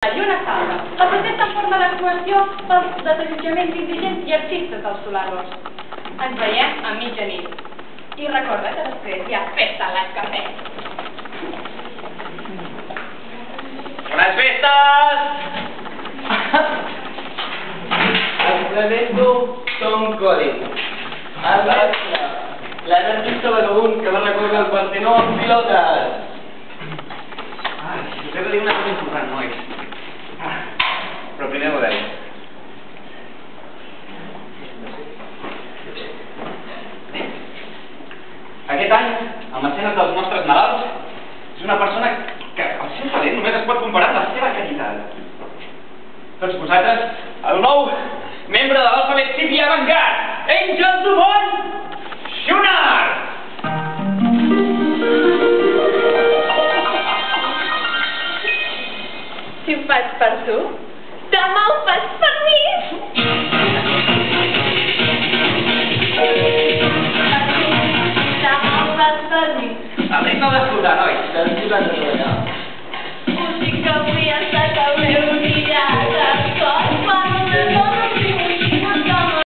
I una salva. La protesta en forma d'actuació pels desallotjaments indigents i artistes dels Solanos. Ens veiem a mitjanit. I recorda que després hi ha festa a l'Escafè. Bones festes! Els presento Tom Collins, el mestre, l'anarquista vagabund que va recórrer el Partenó amb pilotes. Us he de dir una cosa important, nois. Però primer ho deia. Aquest any, amb escenes dels nostres Nadals, és una persona que el seu talent només es pot comparar amb la seva caritat. Tots vosaltres, el nou membre de l'Alphabet City Avantgarde, Àngel Dumont Schooner! Si ho fas per tu, demà ho fas per mi! Demà ho fas per mi! El ritme d'escoltar, nois. T'has posat a treballar?